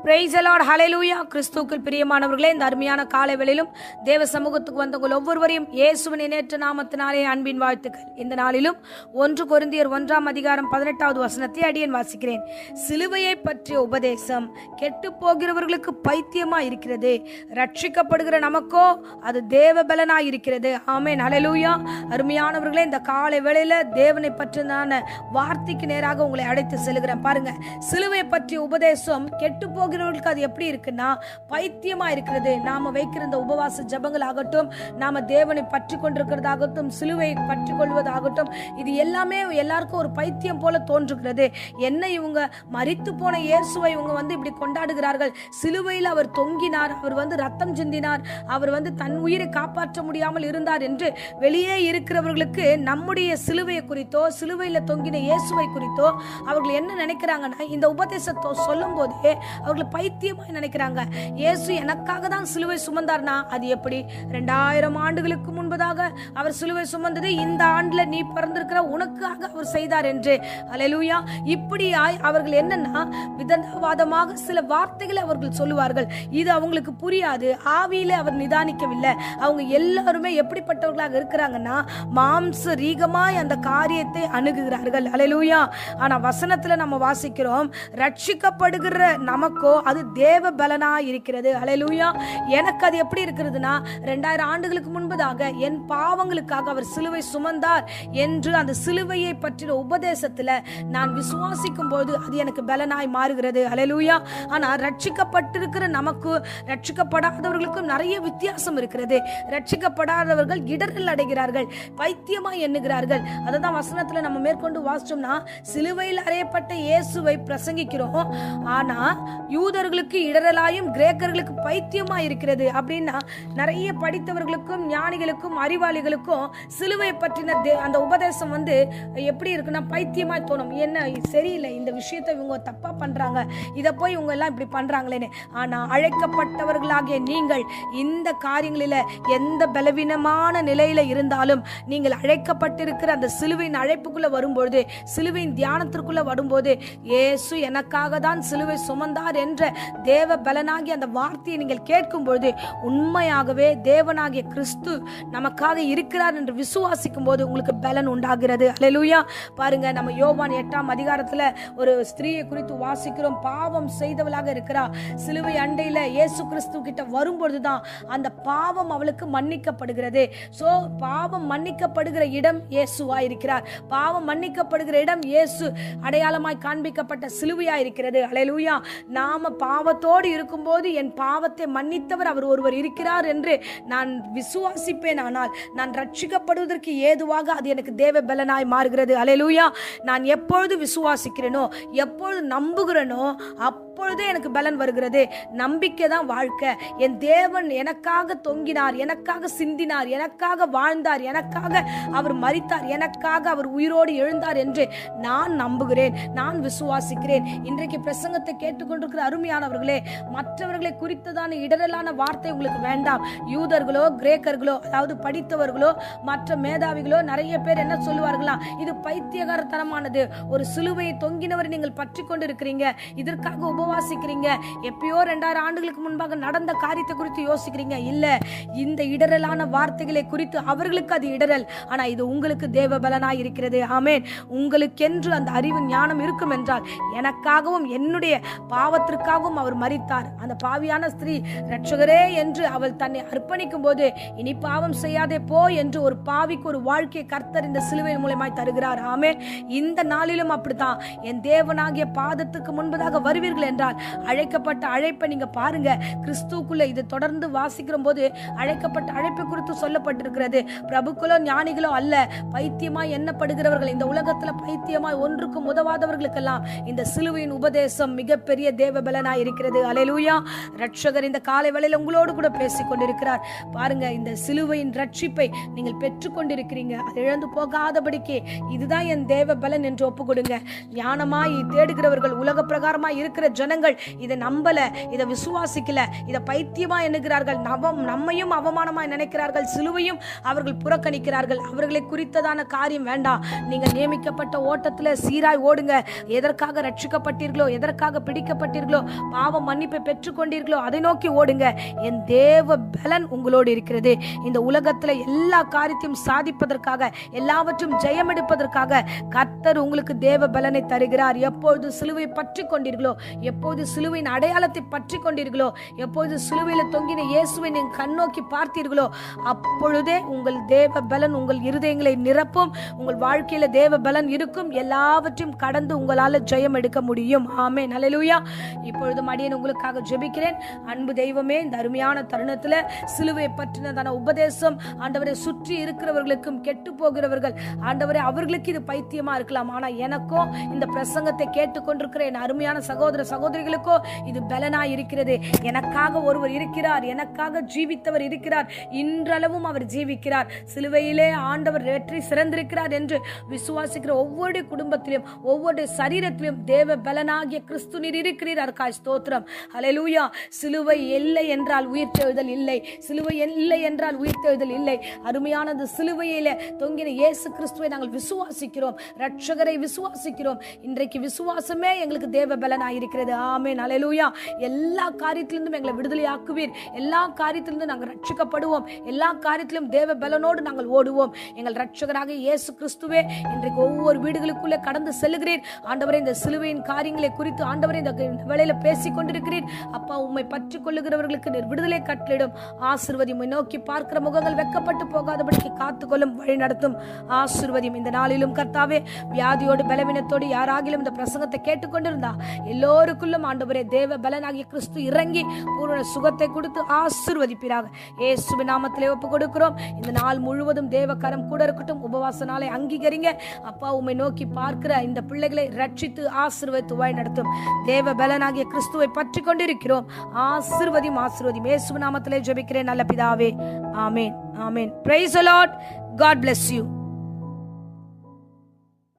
Praise the Lord, ஹல்லேலூயா. கிறிஸ்துவுக்குள் பிரியமானவர்களே, இந்த அருமையான காலை வேளையிலும் தேவ சமூகத்துக்கு வந்தவங்க ஒவ்வொருவரையும் இயேசுவின் இணையற்ற நாமத்தினாலே அன்பின் வாழ்த்துக்கள். இந்த நாளிலும் 1 கொரிந்தியர் 1:18 வசனத்தை அடியேன் வாசிக்கிறேன். சிலுவையை பற்றிய உபதேசம் கெட்டு போகிறவர்களுக்கு பைத்தியமா இருக்கிறது, ரட்சிக்கப்படுகிற நமக்கோ அது தேவ பலனாய் இருக்கிறது. ஆமென், ஹல்லேலூயா. அருமையானவர்களே, இந்த காலை வேளையில தேவனை பற்றின வார்த்தைக்கு நேராக உங்களை அழைத்து செல்கிறேன். பாருங்க, சிலுவை பற்றிய உபதேசம் கெட்டு போகிறவர்களுக்கு அது எப்படி இருக்குன்னா பைத்தியமா இருக்கிறது. நாம வைக்கிற இந்த உபவாச ஜபங்கள் ஆகட்டும், நாம தேவனை பற்றி கொண்டிருக்கிறதாகட்டும், சிலுவையை பற்றி கொள்வதாகட்டும், இது எல்லாமே எல்லாருக்கும் ஒரு பைத்தியம் போல தோன்றுகிறது. என்ன இவங்க மரித்து போன இயேசுவை இவங்க இப்படி கொண்டாடுகிறார்கள். சிலுவையில் அவர் தொங்கினார், அவர் ரத்தம் சிந்தினார், அவர் தன் உயிரை காப்பாற்ற முடியாமல் இருந்தார் என்று வெளியே இருக்கிறவர்களுக்கு நம்முடைய சிலுவையை குறித்தோ சிலுவையில் தொங்கின இயேசுவை குறித்தோ அவர்கள் என்ன நினைக்கிறாங்கன்னா, இந்த உபதேசத்தை சொல்லும் போதே அவர்கள் பைத்தியமாய் நினைக்கிறாங்க. இயேசு எனக்காக தான் சிலுவை சுமந்தார்னா அது எப்படி? 2000 ஆண்டுகளுக்கு முன்பதாக அவர் சிலுவை சுமந்தது இந்த ஆண்டுல நீ பிறந்திருக்கிற உனக்காக அவர் செய்தார் என்று. அல்லேலூயா. இப்படியாய் அவர்கள் என்னன்னா விதண்டாவாதமாக சில வார்த்தைகளை அவர்கள் சொல்லுவார்கள். இது அவங்களுக்கு புரியாது. ஆவியில அவர் நிதானிக்கவில்லை. அவங்க எல்லாருமே எப்படிப்பட்டவர்களாக இருக்கிறாங்கன்னா மாம்ச ரீகமாய் அந்த காரியத்தை அணுகுகிறார்கள். அல்லேலூயா. ஆனா வசனத்துல நம்ம வாசிக்கிறோம், ரட்சிக்கப்படுகிற நமக்கோ அது தேவ பலனாய் இருக்கிறது. அல்லேலூயா. எனக்கு அது எப்படி இருக்கிறதுனா 2000 ஆண்டுகளுக்கு முன்பதாக என் பாவங்களுக்காக அவர் சிலுவை சுமந்தார் என்று அந்த சிலுவையை பற்றின உபதேசத்துல நான் விசுவாசிக்கும் போது அது எனக்கு பலனாய் மாறுகிறது. அல்லேலூயா. ஆனா ரட்சிக்கப்பட்டிருக்கிற நமக்கு ரட்சிக்கப்படாதவர்களுக்கும் நிறைய வித்தியாசம் இருக்கிறது. ரட்சிக்கப்படாதவர்கள் இடரல் அடைகிறார்கள், பைத்தியமாய் எண்ணுகிறார்கள். அததான் வசனத்துல நம்ம மேற்கொண்டு வாசிச்சோம்னா, சிலுவையில் அறையப்பட்ட இயேசுவை பிரசங்கிக்கிறோம், ஆனா யூதர்களுக்கு இடரலாயும் கிரேக்கர்களுக்கு பைத்தியமா இருக்கிறது. அப்படின்னா நிறைய படித்தவர்களுக்கும் ஞானிகளுக்கும் அறிவாளிகளுக்கும் சிலுவையை பற்றின அந்த உபதேசம் எப்படி இருக்குன்னா பைத்தியமாய் தோணும். என்ன சரியில்லை, இந்த விஷயத்தை இவங்க தப்பா பண்றாங்க, இதை போய் இவங்க எல்லாம் இப்படி பண்றாங்களேன்னு. ஆனா அழைக்கப்பட்டவர்களாகிய நீங்கள் இந்த காரியங்களில எந்த பலவீனமான நிலையில இருந்தாலும் நீங்கள் அழைக்கப்பட்டிருக்கிற அந்த சிலுவையின் அழைப்புக்குள்ள வரும்பொழுது, சிலுவையின் தியானத்திற்குள்ள வரும்போது, இயேசு எனக்காக தான் சிலுவை சுமந்தார் என்ற தேவ பலனாகி அந்த வார்த்தையை நீங்கள் கேட்கும் பொழுது உண்மையாகவே தேவனாகிய கிறிஸ்து நமக்காக இருக்கிறார் என்று விசுவாசிக்கும் போது உங்களுக்கு பலன் உண்டாகிறது. அல்லேலூயா. பாருங்க, நம்ம யோவான் 8 ஒரு ஸ்திரீயை குறித்து வாசிக்கிறோம். பாவம் செய்தவளாக இருக்கிறா. சிலுவை அண்டையில இயேசு கிறிஸ்து கிட்ட வரும்பொழுதுதான் அந்த பாவம் அவளுக்கு மன்னிக்கப்படுகிறது. சோ பாவம் மன்னிக்கப்படுகிற இடம் இயேசுவா இருக்கிறார். பாவம் மன்னிக்கப்படுகிற இடம் இயேசு அடையாளமாய் காண்பிக்கப்பட்ட சிலுவையா இருக்கிறது. அல்லேலூயா. நாம பாவத்தோடு இருக்கும்போது என் பாவத்தை மன்னித்தவர் அவர் ஒருவர் இருக்கிறார் என்று நான் விசுவாசிப்பேன். ஆனால் நான் ரட்சிக்கப்படுவதற்கு ஏதுவாக அது எனக்கு தேவ பலனாய் மாறுகிறது. அல்லேலூயா. நான் எப்பொழுது விசுவாசிக்கிறேனோ, எப்பொழுது நம்புகிறேனோ, அப்பொழுதே எனக்கு பலன் வருகிறது. நம்பிக்கை தான் வாழ்க்கை. என் தேவன் எனக்காக தொங்கினார், எனக்காக சிந்தினார், எனக்காக வாழ்ந்தார், எனக்காக அவர் மரித்தார், எனக்காக அவர் உயிரோடு எழுந்தார் என்று நான் நம்புகிறேன், நான் விசுவாசிக்கிறேன். இன்றைக்கு பிரசங்கத்தை கேட்டுக்கொண்டிருக்கிற அருமையானவர்களே, மற்றவர்களை குறித்ததான இடரலான வார்த்தை உங்களுக்கு வேண்டாம். யூதர்களோ கிரேக்கர்களோ, அதாவது படித்தவர்களோ மற்ற மேதாவிகளோ நிறைய பேர் என்ன சொல்லுவார்களா, இது பைத்தியகாரத்தனமானது, ஒரு சிலுவையை தொங்கினவர் நீங்கள் பற்றி கொண்டு இருக்கிறீங்க, இதற்காக உபவாசிக்கிறீங்க, எப்பயோ 2000 ஆண்டுகளுக்கு முன்பாக நடந்த காரியத்தை குறித்து யோசிக்கிறீங்க. இல்ல, இந்த இடரலான வார்த்தைகளை குறித்து அவர்களுக்கு அது இடரல், ஆனா இது உங்களுக்கு தேவ பலனாய் இருக்கிறது. ஆமென். உங்களுக்கென்று அந்த அறிவு ஞானம் இருக்கும் என்றால், எனக்காகவும் என்னுடைய பாவத்திற்காகவும் அவர் மரித்தார். அந்த பாவியான ஸ்திரீ ரட்சகரே என்று அவள் தன்னை அர்ப்பணிக்கும் போது, இனி பாவம் செய்யாதே போ என்று ஒரு பாவிக்கு ஒரு வாழ்க்கையை கர்த்தர் இந்த சிலுவை மூலமாய் தருகிறார். ஆமென். இந்த நாளிலும் அப்படித்தான். என் தேவனாகிய பாதத்துக்கு முன்பதாக வருவீர்கள் என்றால் அழைக்கப்பட்ட அழைப்பை நீங்க பாருங்க. கிறிஸ்துக்குள்ள இது தொடர்ந்து வாசிக்கிற போது அழைக்கப்பட்ட அழைப்பை குறித்து சொல்லப்பட்டிருக்கிறது. பிரபுக்களோ ஞானிகளோ அல்ல, பைத்தியமாய் எண்ணப்படுகிறவர்கள், இந்த உலகத்துல பைத்தியமாய் ஒன்றுக்கும் உதவாதவர்களுக்கெல்லாம் இந்த சிலுவையின் உபதேசம் மிகப்பெரிய தேவ பலனாய் இருக்கிறது. அல்லேலூயா. ரட்சகர் இந்த காலை வேளையில உங்களோடு கூட பேசிக் கொண்டிருக்கிறார். பாருங்க, இந்த சிலுவையின் ரட்சிப்பை நீங்கள் பெற்றுக் கொண்டிருக்கிறீங்க. அது இழந்து போகாதபடிக்கு இதுதான் என் தேவ பலன் என்று ஒப்பு கொடுங்க. ஞானமாய் தேடுகிறவர்கள், உலக பிரகாரமாய் இருக்கிற ஜனங்கள் இதை நம்பல, இதை விசுவாசிக்கல, இதை பைத்தியமா எண்ணுகிறார்கள், நம்மையும் அவமானமா நினைக்கிறார்கள், சிலுவையும் அவர்கள் புறக்கணிக்கிறார்கள். அவர்களை குறித்ததான காரியம் வேண்டாம். நீங்கள் நியமிக்கப்பட்ட ஓட்டத்தில் சீராய் ஓடுங்க. எதற்காக ரட்சிக்கப்பட்டீர்களோ, எதற்காக பிடிக்கப்பட்டீர்களோ, பாவம் மன்னிப்பை பெற்றுக்கொண்டீர்களோ அதை நோக்கி ஓடுங்க. என் தேவ பலன் உங்களோடு இருக்கிறது. இந்த உலகத்தில் எல்லா காரியத்தையும் சாதிப்பதற்காக, எல்லாவற்றும் ஜெயம் எடுப்பதற்காக கர்த்தர் உங்களுக்கு தேவ பலனை தருகிறார். எப்பொழுது சிலுவை பற்றி கொண்டீர்களோ, எப்போது சிலுவையின் அடையாளத்தை பற்றி கொண்டீர்களோ, எப்போது சிலுவையில் தொங்கின இயேசுவை நீங்கள் கண்ணோக்கி பார்த்தீர்களோ, அப்பொழுதே உங்கள் தேவ பலன் உங்கள் இருதயங்களை நிரப்பும். உங்கள் வாழ்க்கையில தேவ பலன் இருக்கும். எல்லாவற்றையும் கடந்து உங்களால ஜெயம் எடுக்க முடியும். ஆமென், அல்லேலூயா. இப்பொழுது அடியேன் உங்களுக்காக ஜெபிக்கிறேன். அன்பு தெய்வமே, இந்த அருமையான தருணத்துல சிலுவை பற்றினதான உபதேசம் ஆண்டவரை சுற்றி இருக்கிறவர்களுக்கும், கெட்டு போகிறவர்கள் ஆண்டவரே அவர்களுக்கு இது பைத்தியமா இருக்கலாம். ஆனா எனக்கோ இந்த பிரசங்கத்தை கேட்டுக்கொண்டிருக்கிற என் அருமையான சகோதர சகோதரிகளுக்கோ இது பலனா இருக்கிறது. எனக்காக ஒருவர் இருக்கிறார், எனக்காக ஜீவித்தவர் இருக்கிறார், இன்றளவும் அவர் ஜீவிக்கிறார். சிலுவையிலே ஆண்டவர் வெற்றி சிறந்திருக்கிறார் என்று விசுவாசிக்கிற ஒவ்வொரு குடும்பத்திலும், ஒவ்வொரு சரீரத்திலும் தேவ பலனாகிய கிறிஸ்து நீர் இருக்கிறீர். அதற்காக ஸ்தோத்திரம். ஹல்லேலூயா. சிலுவை இல்லை என்றால் உயிர்த்தெழுதல் இல்லை, சிலுவை இல்லை என்றால் உயிர்த்தெழுதல் இல்லை. அருமையானது சிலுவையில தொங்கின இயேசு கிறிஸ்துவை நாங்கள் விசுவாசிக்கிறோம், ரட்சகரை விசுவாசிக்கிறோம். இன்றைக்கு விசுவாசமே எங்களுக்கு தேவ பலனாயிருக்கிறது. ஆமென், ஹல்லேலூயா. எல்லா காரியத்திலிருந்தும் எங்களை விடுதலை ஆக்குவீர். எல்லா காரியத்திலிருந்தும் நாங்கள் ரட்சிக்கப்படுவோம். எல்லா காரியத்திலும் தேவ பலனோடு நாங்கள் ஓடுவோம். எங்கள் ரட்சகராக இயேசு கிறிஸ்துவே இன்றைக்கு ஒவ்வொரு வீடுகளுக்குள்ளே கடந்து செல்லுகிறீர். ஆண்டவரே, இந்த சிலுவையின் காரியங்களை குறித்து ஆண்டவரே இந்த வேளையில பேசிக் கொண்டிருக்கிறீர். அப்பா, உம்மை பற்றி கொள்ளுகிறவர்களுக்கு நீர் விடுதலை கட்டளிடும். ஆசீர்வதியும். உம்மை நோக்கி பார்க்கிற முகங்கள் வெட்கப்பட்டு போகாதபடிக்கு காத்துக்கொள்ளும், வழி நடத்தும். ஆசீர்வதியும். இந்த நாளிலும் கர்த்தாவே, வியாதியோடு பலவீனத்தோடு யாராகிலும் இந்த பிரசங்கத்தை கேட்டுக்கொண்டிருந்தா எல்லோருக்குள்ளும் ஆண்டவரே தேவ பலனாகிய கிறிஸ்து இறங்கி பூரண சுகத்தை கொடுத்து ஆசீர்வதிப்பீராக. இயேசுவின் நாமத்திலே ஒப்பு கொடுக்கிறோம். இந்த நாள் முழுவதும் தேவ கரம் கூட இருக்கட்டும். உபவாச நாளை அங்கீகரிங்க. அப்பா, உம்மை நோக்கி பார்க்கிற இந்த பிள்ளைகளை ரட்சித்து ஆசீர்வதித்து வழி நடத்தும். தேவ பலனாகிய கிறிஸ்துவை பற்றி கொண்டிருக்கிறோம். ஆசீர்வதியும், ஆசீர்வதியும். இயேசுவின் நாமத்திலே ஜெபிக்கிறேன் நல்ல பிதாவே. ஆமென், ஆமென். Praise the Lord. God bless you.